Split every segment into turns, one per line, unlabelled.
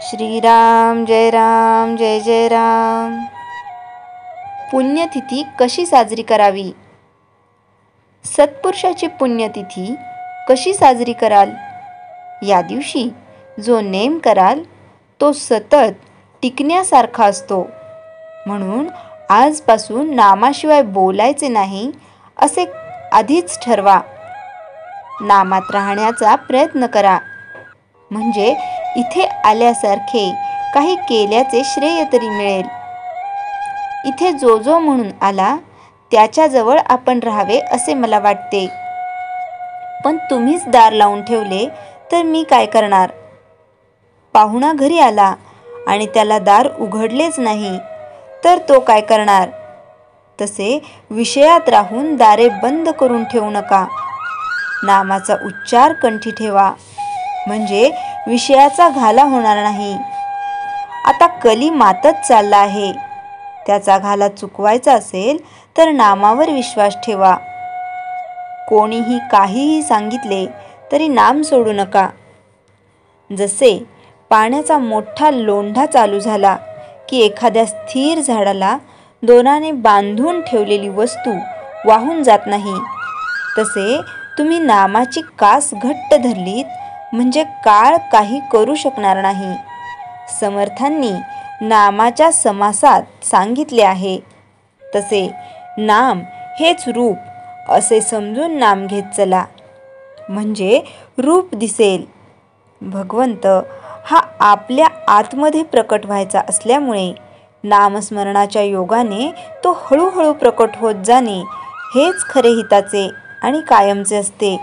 श्रीराम जय जय राम। पुण्यतिथी कशी साजरी करावी? सत्पुरुषाची पुण्यतिथी कशी साजरी कराल? या दिवशी जो नेम कराल तो सतत टिकण्यासारखा असतो. म्हणून आजपासून नामाशिवाय बोलायचे नाही असे आधीच ठरवा. नामात राहण्याचा प्रयत्न करा, म्हणजे इथे आल्यासारखे काही केल्याचे श्रेय तरी मिळेल. इथे जो म्हणून आला त्याच्याजवळ आपण राहावे असे मला वाटते. पण तुम्हीच दार लावून ठेवले तर मी काय करणार? पाहुणा घरी आला आणि त्याला दार उघडलेच नाही तर तो काय करणार? तसे विषयात राहून दारे बंद करून ठेवू नका. नामाचा उच्चार कंठी ठेवा, म्हणजे विषयाचा घाला होणार नाही. आता कली मातत चालला आहे, त्याचा घाला चुकवायचा असेल तर नामावर विश्वास ठेवा. कोणीही काहीही सांगितले तरी नाम सोडू नका. जसे पाण्याचा मोठा लोंढा चालू झाला की एखाद्या स्थिर झाडाला दोराने बांधून ठेवलेली वस्तू वाहून जात नाही, तसे तुम्ही नामाची कास घट्ट धरलीत म्हणजे काळ काही करू शकणार नाही. समर्थांनी नामाच्या समासात सांगितले आहे तसे नाम हेच रूप असे समजून नाम घेत चला, म्हणजे रूप दिसेल. भगवंत हा आपल्या आतमध्ये प्रकट व्हायचा असल्यामुळे नामस्मरणाच्या योगाने तो हळूहळू प्रकट होत जाणे हेच खरे हिताचे आणि कायमचे असते.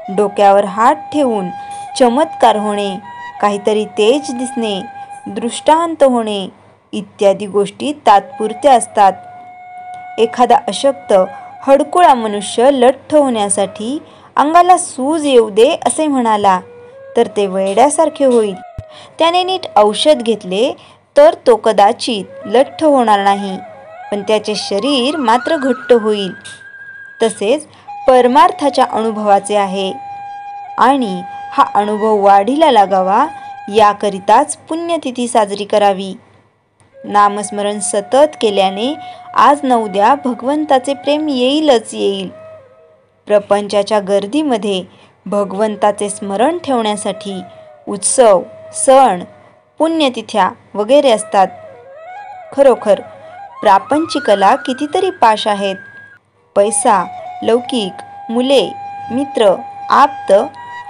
डोक्यावर हात ठेवून चमत्कार होणे, काहीतरी तेज दिसणे, दृष्टांत होणे इत्यादी गोष्टी तात्पुरत्या असतात. एखादा अशक्त हडकुळा मनुष्य लठ्ठ होण्यासाठी अंगाला सूज येऊ दे असे म्हणाला तर ते वेड्यासारखे होईल. त्याने नीट औषध घेतले तर तो कदाचित लठ्ठ होणार नाही, पण त्याचे शरीर मात्र घट्ट होईल. तसेच परमार्थाच्या अनुभवाचे आहे, आणि हा अनुभव वाढीला लागावा याकरिताच पुण्यतिथी साजरी करावी. नामस्मरण सतत केल्याने आज न उद्या भगवंताचे प्रेम येईलच येईल. प्रपंचाच्या गर्दीमध्ये भगवंताचे स्मरण ठेवण्यासाठी उत्सव, सण, पुण्यतिथ्या वगैरे असतात. खरोखर प्रापंचिकला कितीतरी पाश आहेत. पैसा, लौकिक, मुले, मित्र, आप्त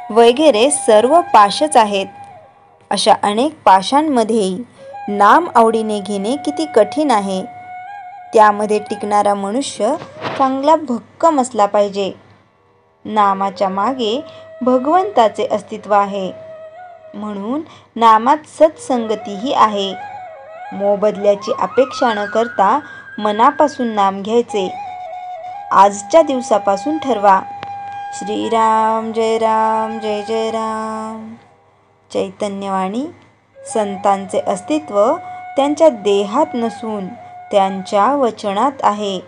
वगैरे सर्व पाशच आहेत. अशा अनेक पाशांमध्येही नाम आवडीने घेणे किती कठीण आहे. त्यामध्ये टिकणारा मनुष्य चांगला भक्कम असला पाहिजे. नामाच्या मागे भगवंताचे अस्तित्व आहे, म्हणून नामात सत्संगतीही आहे. मोबदल्याची अपेक्षा न करता मनापासून नाम घ्यायचे. आजच्या दिवसापासून ठरवा. श्रीराम जय जय राम. चैतन्यवाणी संतांचे अस्तित्व त्यांच्या देहात नसून त्यांच्या वचनात आहे.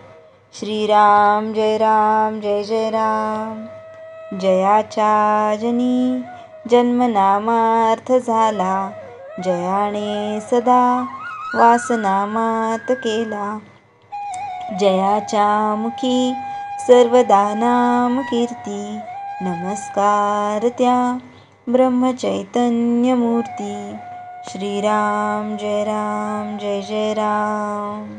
श्रीराम जय जय राम. जयाच्या जनी जन्मनामार्थ झाला, जयाने सदा वासनामात केला. जयाच्या मुखी सर्वदा नाम कीर्ती, नमस्कार त्या ब्रह्मचैतन्य मूर्ती. श्रीराम जय जय राम.